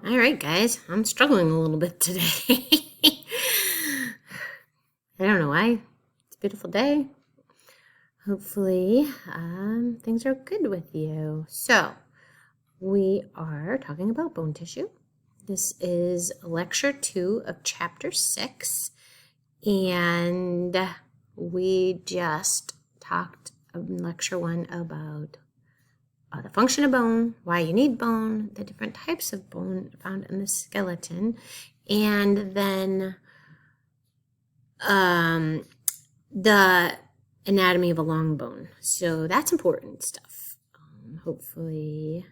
All right, guys, I'm struggling a little bit today. I don't know why. It's a beautiful day. Hopefully, things are good with you. So, we are talking about bone tissue. This is lecture 2 of chapter 6, and we just talked in lecture 1 about the function of bone, why you need bone, the different types of bone found in the skeleton, and then the anatomy of a long bone. So that's important stuff. Hopefully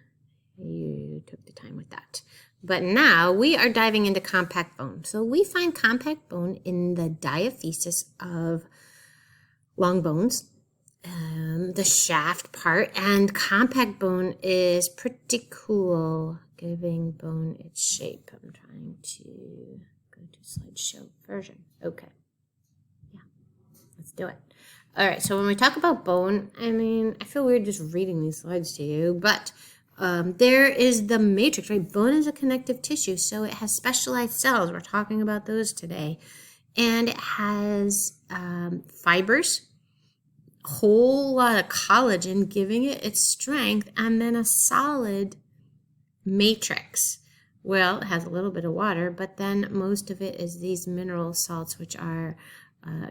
you took the time with that. But now we are diving into compact bone. So we find compact bone in the diaphysis of long bones, the shaft part, and compact bone is pretty cool, giving bone its shape. I'm trying to go to slideshow version. Okay. Yeah, let's do it. All right, so when we talk about bone, I feel weird just reading these slides to you, but there is the matrix, right? Bone is a connective tissue, so it has specialized cells. We're talking about those today. And it has fibers, whole lot of collagen giving it its strength, and then a solid matrix. Well, it has a little bit of water, but then most of it is these mineral salts, which are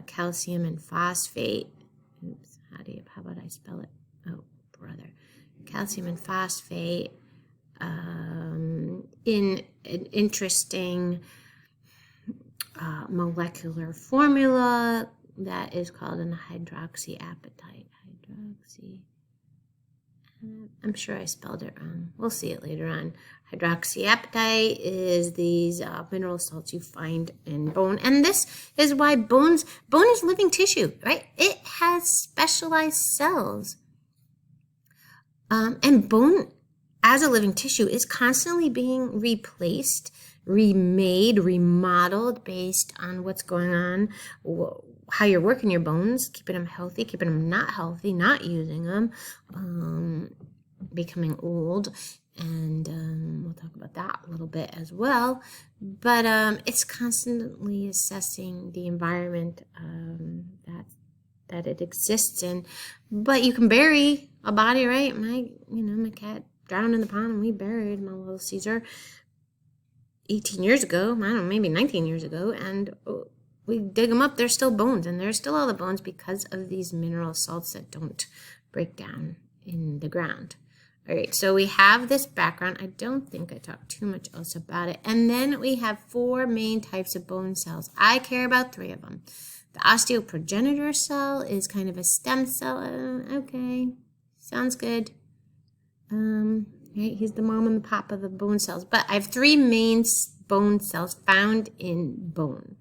calcium and phosphate. Oops, how about I spell it? Oh, brother. Calcium and phosphate in an interesting molecular formula that is called an hydroxyapatite. I'm sure I spelled it wrong. We'll see it later on. Hydroxyapatite is these mineral salts you find in bone. And this is why bone is living tissue, right? It has specialized cells. And bone, as a living tissue, is constantly being replaced, remade, remodeled based on what's going on, how you're working your bones, keeping them healthy, keeping them not healthy, not using them, becoming old, and we'll talk about that a little bit as well. But it's constantly assessing the environment that it exists in. But you can bury a body, right? My cat drowned in the pond, and we buried my little Caesar 18 years ago. I don't know, maybe 19 years ago, and we dig them up. There's still bones, and there's still all the bones because of these mineral salts that don't break down in the ground. All right, so we have this background. I don't think I talked too much else about it. And then we have 4 main types of bone cells. I care about 3 of them. The osteoprogenitor cell is kind of a stem cell. Okay, sounds good. Right, he's the mom and the pop of the bone cells. But I have 3 main bone cells found in bone.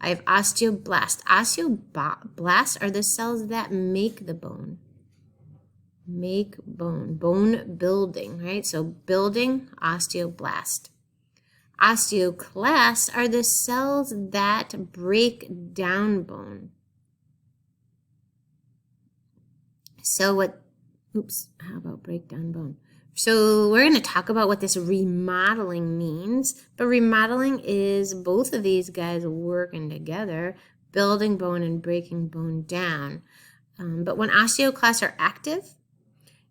I have osteoblasts. Osteoblasts are the cells that make the bone. Make bone building, right? So building, osteoblast. Osteoclasts are the cells that break down bone. So how about break down bone? So we're going to talk about what this remodeling means, but remodeling is both of these guys working together, building bone and breaking bone down. But when osteoclasts are active,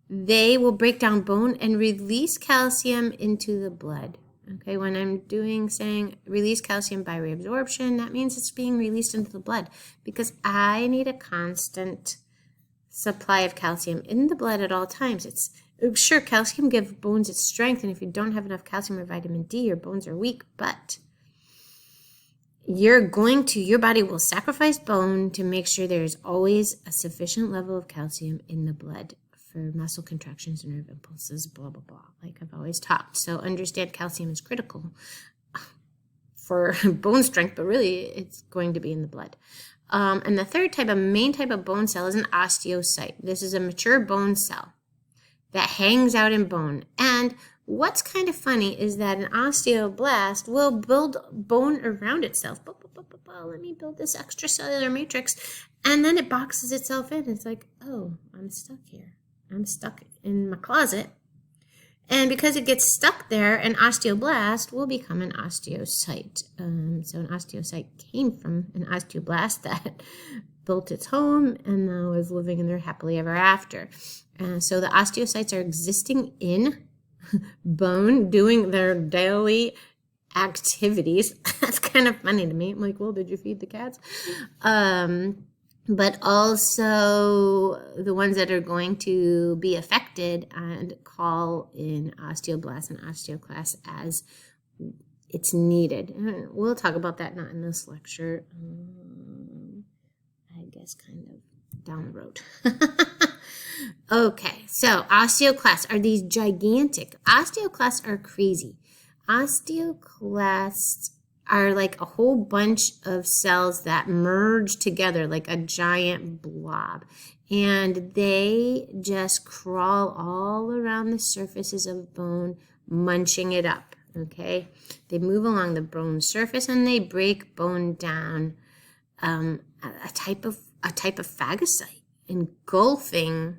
they will break down bone and release calcium into the blood. Okay, when I'm saying release calcium by reabsorption, that means it's being released into the blood because I need a constant supply of calcium in the blood at all times. Sure, calcium gives bones its strength, and if you don't have enough calcium or vitamin D, your bones are weak, but your body will sacrifice bone to make sure there's always a sufficient level of calcium in the blood for muscle contractions and nerve impulses, blah, blah, blah, like I've always talked. So understand calcium is critical for bone strength, but really it's going to be in the blood. And the third main type of bone cell is an osteocyte. This is a mature bone cell that hangs out in bone. And what's kind of funny is that an osteoblast will build bone around itself. Let me build this extracellular matrix. And then it boxes itself in. It's like, oh, I'm stuck here. I'm stuck in my closet. And because it gets stuck there, an osteoblast will become an osteocyte. So an osteocyte came from an osteoblast that built its home and was living in there happily ever after. So the osteocytes are existing in bone, doing their daily activities. That's kind of funny to me. I'm like, well, did you feed the cats? But also the ones that are going to be affected and call in osteoblasts and osteoclasts as it's needed. And we'll talk about that not in this lecture. I guess kind of down the road. Okay, so osteoclasts are these gigantic. Osteoclasts are crazy. Osteoclasts are like a whole bunch of cells that merge together like a giant blob. And they just crawl all around the surfaces of bone, munching it up, okay? They move along the bone surface and they break bone down, a type of phagocyte, engulfing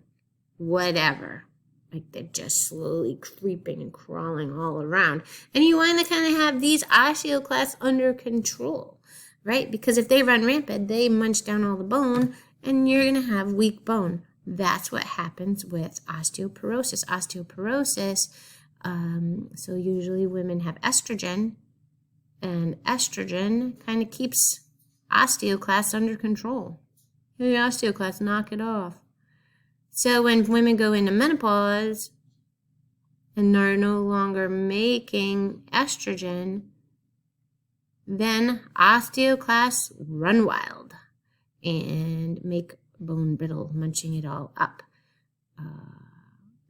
whatever. Like they're just slowly creeping and crawling all around. And you want to kind of have these osteoclasts under control, right? Because if they run rampant, they munch down all the bone and you're going to have weak bone. That's what happens with osteoporosis. Osteoporosis, so usually women have estrogen, and estrogen kind of keeps osteoclasts under control. The osteoclasts knock it off. So when women go into menopause and are no longer making estrogen, then osteoclasts run wild and make bone brittle, munching it all up.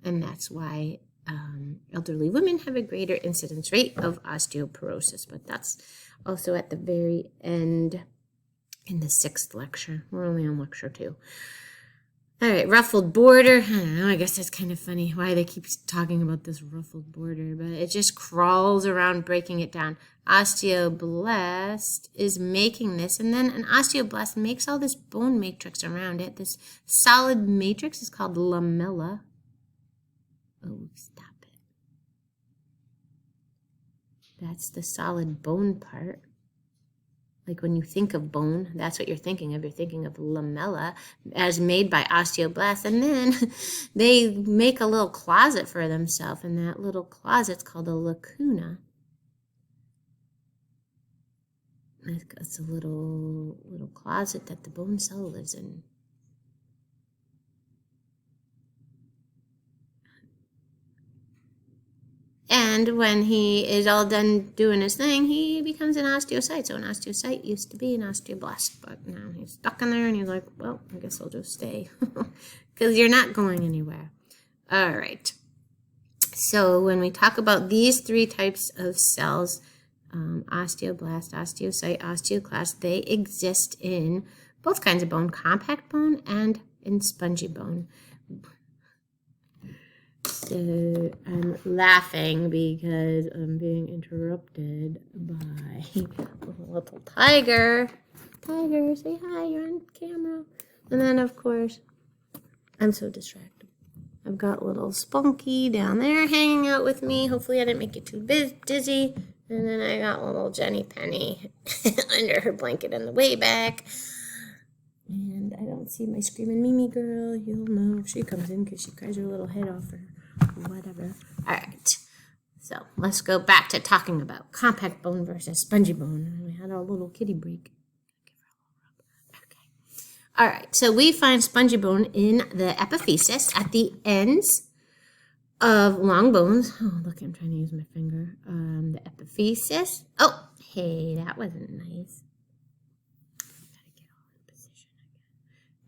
And that's why elderly women have a greater incidence rate of osteoporosis. But that's also at the very end in the 6th lecture. We're only on lecture 2. All right, ruffled border. I don't know, I guess that's kind of funny why they keep talking about this ruffled border, but it just crawls around breaking it down. Osteoblast is making this, and then an osteoblast makes all this bone matrix around it. This solid matrix is called lamella. Oh, stop it. That's the solid bone part. Like when you think of bone, that's what you're thinking of. You're thinking of lamella as made by osteoblasts. And then they make a little closet for themselves. And that little closet's called a lacuna. It's a little closet that the bone cell lives in. And when he is all done doing his thing, he becomes an osteocyte. So an osteocyte used to be an osteoblast, but now he's stuck in there and he's like, well, I guess I'll just stay because you're not going anywhere. All right. So when we talk about these 3 types of cells, osteoblast, osteocyte, osteoclast, they exist in both kinds of bone, compact bone and in spongy bone. So I'm laughing because I'm being interrupted by a little tiger. Tiger, say hi, you're on camera. And then, of course, I'm so distracted. I've got little Spunky down there hanging out with me. Hopefully I didn't make you too dizzy. And then I got little Jenny Penny under her blanket in the way back. And I don't see my screaming Mimi girl. You'll know if she comes in because she cries her little head off or whatever. All right. So let's go back to talking about compact bone versus spongy bone. We had our little kitty break. Okay. All right. So we find spongy bone in the epiphysis at the ends of long bones. Oh, look, I'm trying to use my finger. The epiphysis. Oh, hey, that wasn't nice.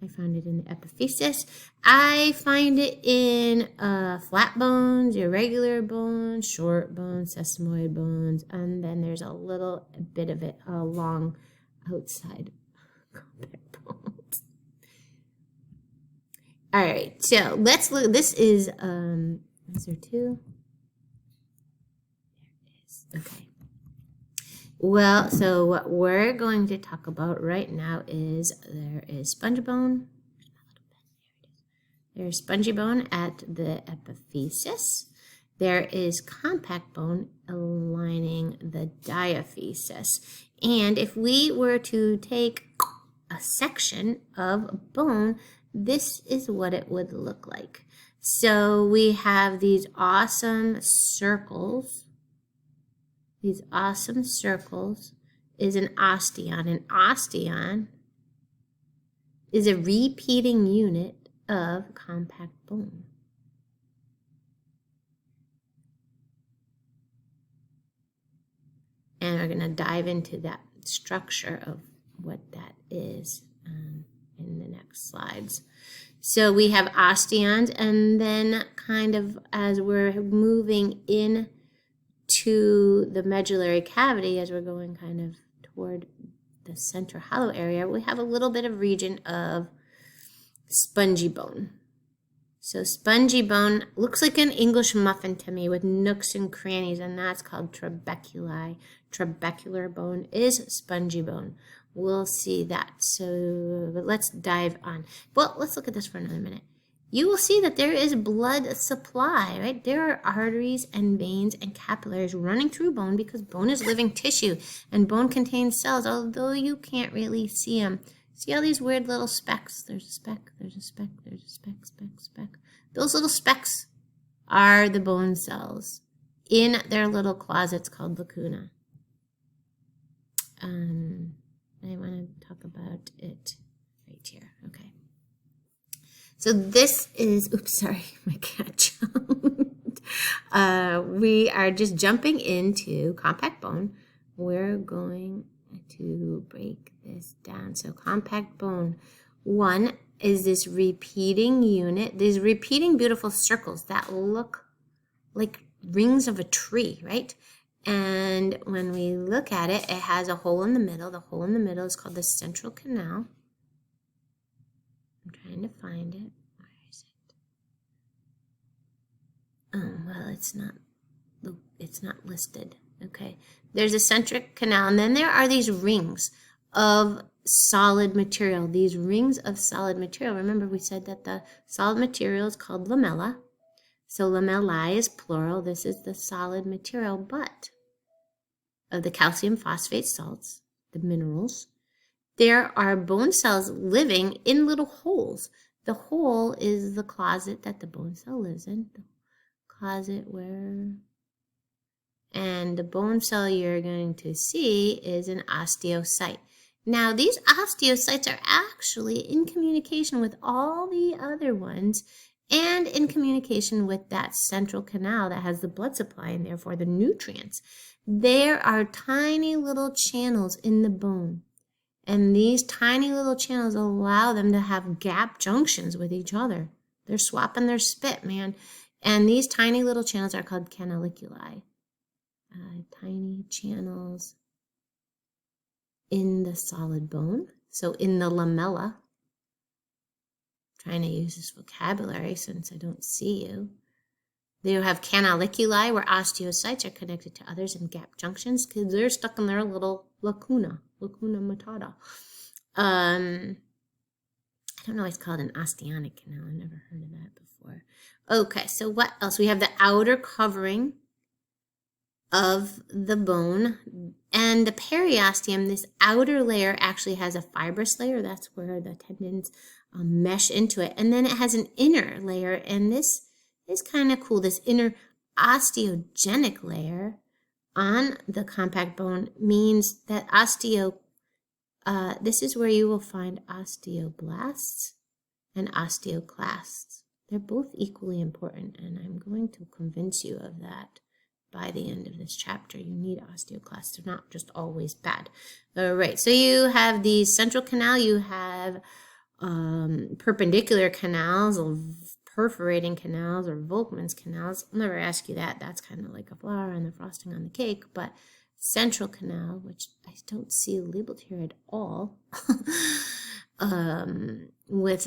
I found it in the epiphysis. I find it in flat bones, irregular bones, short bones, sesamoid bones, and then there's a little bit of it along outside compact bones. All right, so let's look. This is there 2? There it is. Okay. Well, so what we're going to talk about right now is there is spongy bone. There's spongy bone at the epiphysis, there is compact bone aligning the diaphysis. And if we were to take a section of bone, this is what it would look like. So we have these awesome circles. These awesome circles is an osteon. An osteon is a repeating unit of compact bone. And we're going to dive into that structure of what that is in the next slides. So we have osteons, and then kind of as we're moving in to the medullary cavity, as we're going kind of toward the central hollow area, we have a little bit of region of spongy bone. So spongy bone looks like an English muffin to me with nooks and crannies, and that's called trabeculi. Trabecular bone is spongy bone. We'll see that. So let's dive on. Well, let's look at this for another minute. You will see that there is blood supply, right? There are arteries and veins and capillaries running through bone because bone is living tissue and bone contains cells, although you can't really see them. See all these weird little specks? There's a speck, there's a speck, there's a speck, speck, speck. Those little specks are the bone cells in their little closets called lacuna. I want to talk about it right here. Okay. So this is, oops, sorry, my cat jumped. We are just jumping into compact bone. We're going to break this down. So compact bone, one is this repeating unit, these repeating beautiful circles that look like rings of a tree, right? And when we look at it, it has a hole in the middle. The hole in the middle is called the central canal. I'm trying to find it. Where is it? Oh, well, it's not listed. Okay. There's a central canal, and then there are these rings of solid material. These rings of solid material. Remember, we said that the solid material is called lamella. So lamellae is plural. This is the solid material, but of the calcium phosphate salts, the minerals, there are bone cells living in little holes. The hole is the closet that the bone cell lives in. The closet where... And the bone cell you're going to see is an osteocyte. Now, these osteocytes are actually in communication with all the other ones and in communication with that central canal that has the blood supply and therefore the nutrients. There are tiny little channels in the bone, and these tiny little channels allow them to have gap junctions with each other. They're swapping their spit, man. And these tiny little channels are called canaliculi. Tiny channels in the solid bone, so in the lamella. Trying to use this vocabulary since I don't see you. They have canaliculi where osteocytes are connected to others in gap junctions because they're stuck in their little lacuna matata. I don't know why it's called an osteonic canal. I've never heard of that before. Okay, so what else? We have the outer covering of the bone and the periosteum. This outer layer actually has a fibrous layer. That's where the tendons mesh into it. And then it has an inner layer, and this is kind of cool. This inner osteogenic layer on the compact bone means that this is where you will find osteoblasts and osteoclasts. They're both equally important, and I'm going to convince you of that by the end of this chapter. You need osteoclasts. They're not just always bad. All right, so you have the central canal, you have perpendicular canals, or perforating canals, or Volkmann's canals. I'll never ask you that. That's kind of like a flower and the frosting on the cake. But central canal, which I don't see labeled here at all, with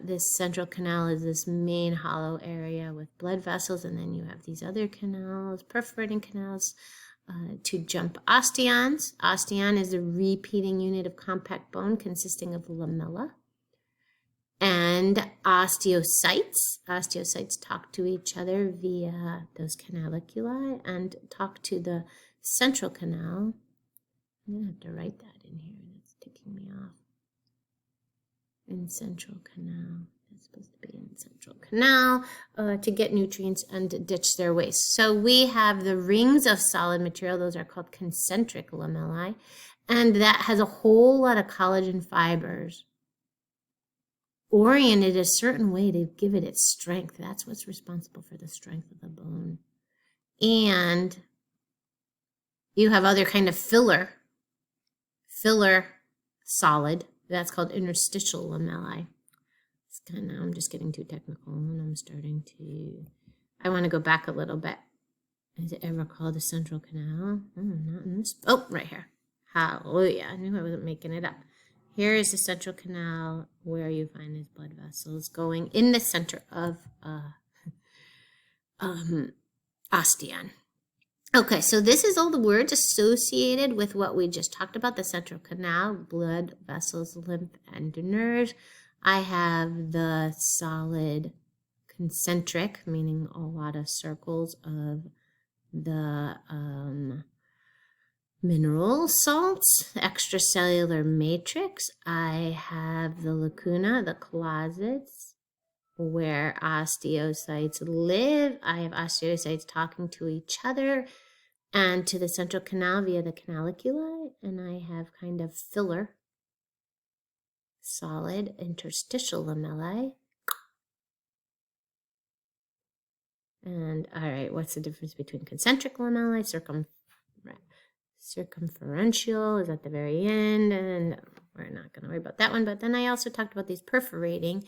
this central canal is this main hollow area with blood vessels, and then you have these other canals, perforating canals, to jump osteons. Osteon is a repeating unit of compact bone consisting of lamella. and osteocytes. Osteocytes talk to each other via those canaliculi and talk to the central canal. I'm going to have to write that in here. That's ticking me off. In central canal. It's supposed to be in central canal to get nutrients and ditch their waste. So we have the rings of solid material. Those are called concentric lamellae. And that has a whole lot of collagen fibers oriented a certain way to give it its strength. That's what's responsible for the strength of the bone. And you have other kind of filler solid. That's called interstitial lamellae. It's kind of, I'm just getting too technical and I'm starting to, I want to go back a little bit. Is it ever called a central canal? Oh, not in this. Oh, right here. Hallelujah. I knew I wasn't making it up. Here is the central canal where you find these blood vessels going in the center of osteon. Okay, so this is all the words associated with what we just talked about, the central canal, blood vessels, lymph, and nerves. I have the solid concentric, meaning a lot of circles of the mineral salts, extracellular matrix. I have the lacuna, the closets, where osteocytes live. I have osteocytes talking to each other and to the central canal via the canaliculi. And I have kind of filler, solid, interstitial lamellae. And all right, what's the difference between concentric lamellae, circumferential is at the very end, and we're not going to worry about that one. But then I also talked about these perforating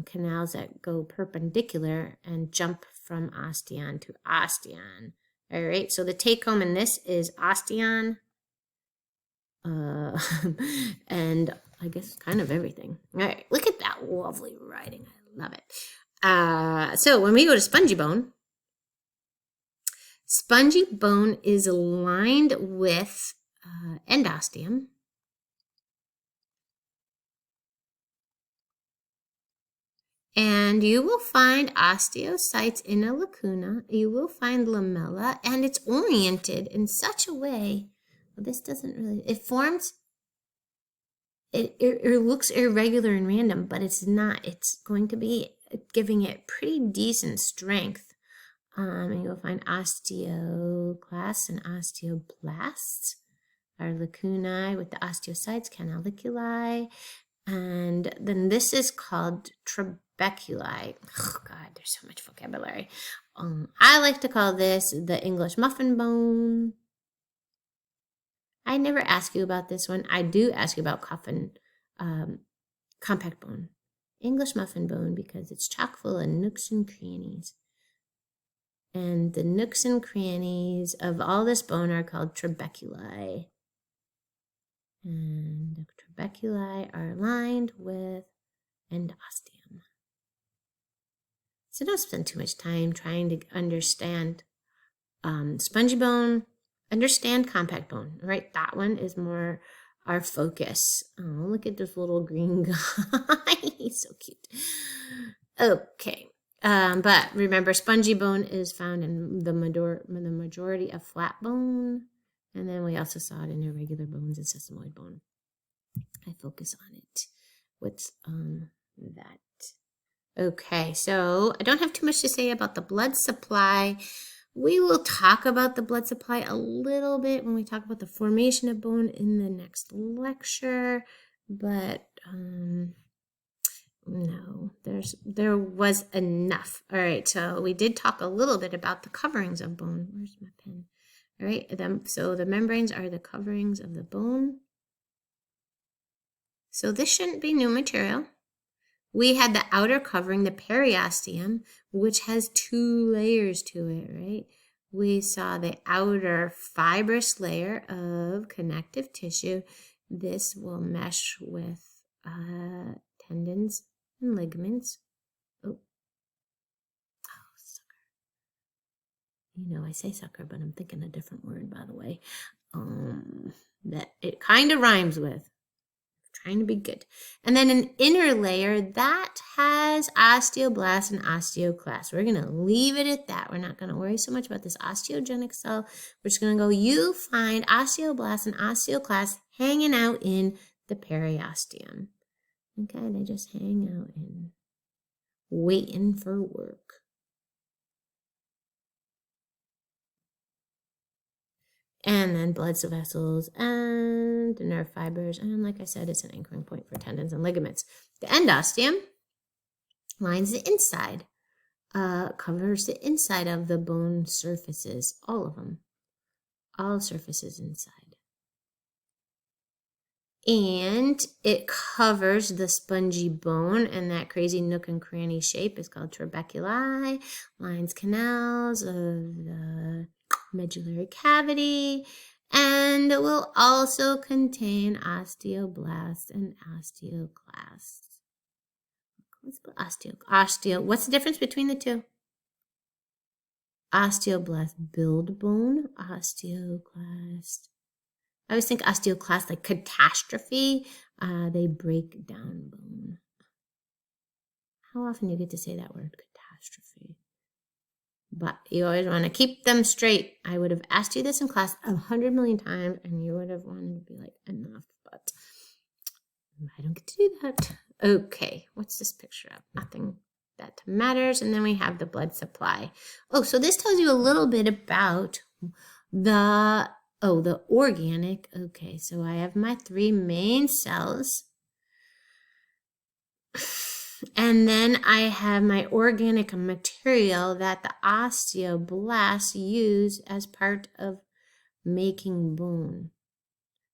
canals that go perpendicular and jump from osteon to osteon. All right, so the take home in this is osteon, and I guess kind of everything. All right, look at that lovely writing. I love it. So when we go to spongy bone is lined with endosteum. And you will find osteocytes in a lacuna. You will find lamella, and it's oriented in such a way. Well, this doesn't really, it forms, it looks irregular and random, but it's not. It's going to be giving it pretty decent strength. And you'll find osteoclasts and osteoblasts are lacunae with the osteocytes, canaliculi. And then this is called trabeculi. Oh, God, there's so much vocabulary. I like to call this the English muffin bone. I never ask you about this one. I do ask you about compact bone. English muffin bone because it's chock full of nooks and crannies. And the nooks and crannies of all this bone are called trabeculi. And the trabeculi are lined with endosteum. So don't spend too much time trying to understand spongy bone. Understand compact bone, right? That one is more our focus. Oh, look at this little green guy. He's so cute. Okay. But remember, spongy bone is found in the majority of flat bone. And then we also saw it in irregular bones and sesamoid bone. I focus on it. What's that? Okay, so I don't have too much to say about the blood supply. We will talk about the blood supply a little bit when we talk about the formation of bone in the next lecture. But no, there was enough. All right, so we did talk a little bit about the coverings of bone. Where's my pen? All right, so the membranes are the coverings of the bone. So this shouldn't be new material. We had the outer covering, the periosteum, which has 2 layers to it, right? We saw the outer fibrous layer of connective tissue. This will mesh with tendons and ligaments. Oh, sucker. You know, I say sucker, but I'm thinking a different word, by the way, that it kind of rhymes with. trying to be good. And then an inner layer that has osteoblasts and osteoclasts. We're going to leave it at that. We're not going to worry so much about this osteogenic cell. We're just going to go, you find osteoblasts and osteoclasts hanging out in the periosteum. Okay, they just hang out in, waiting for work. And then blood vessels and the nerve fibers. And like I said, it's an anchoring point for tendons and ligaments. The endosteum lines the inside, covers the inside of the bone surfaces, all of them, all surfaces inside. And it covers the spongy bone, and that crazy nook and cranny shape is called trabeculi, lines canals of the medullary cavity, and will also contain osteoblasts and osteoclasts. Let's put what's the difference between the two? Osteoblast build bone, osteoclast. I always think osteoclast like catastrophe. They break down bone. How often do you get to say that word, catastrophe? But you always want to keep them straight. I would have asked you this in class 100 million times, and you would have wanted to be like, enough, but I don't get to do that. Okay, what's this picture of? Nothing that matters. And then we have the blood supply. Oh, so this tells you a little bit about the organic. Okay, so I have my 3 main cells. And then I have my organic material that the osteoblasts use as part of making bone.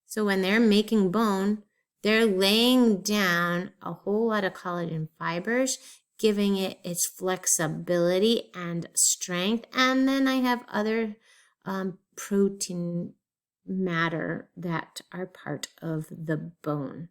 So when they're making bone, they're laying down a whole lot of collagen fibers, giving it its flexibility and strength. And then I have other protein matter that are part of the bone.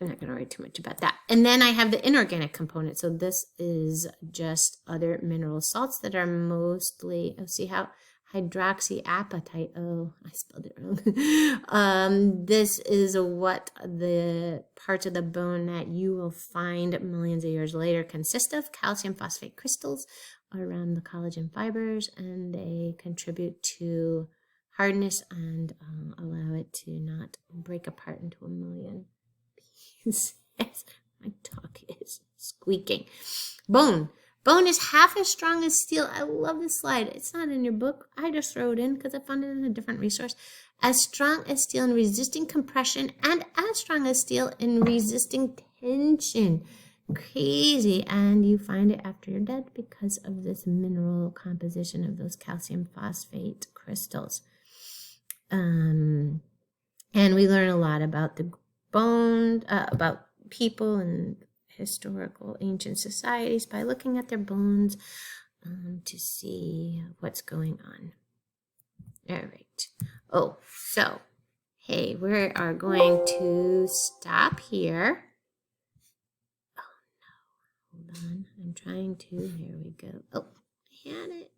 I'm not going to write too much about that. And then I have the inorganic component. So this is just other mineral salts that are mostly, see how hydroxyapatite. Oh, I spelled it wrong. This is what the parts of the bone that you will find millions of years later consist of. Calcium phosphate crystals around the collagen fibers, and they contribute to hardness and allow it to not break apart into a million. Yes, my dog is squeaking. Bone is half as strong as steel. I love this slide. It's not in your book. I just throw it in because I found it in a different resource. As strong as steel in resisting compression, and as strong as steel in resisting tension. Crazy. And you find it after you're dead because of this mineral composition of those calcium phosphate crystals. And we learn a lot about the bone, about people and historical ancient societies by looking at their bones to see what's going on. All right. Oh, so, hey, we are going to stop here. Oh, no. Hold on. I'm trying to. Here we go. Oh, I had it.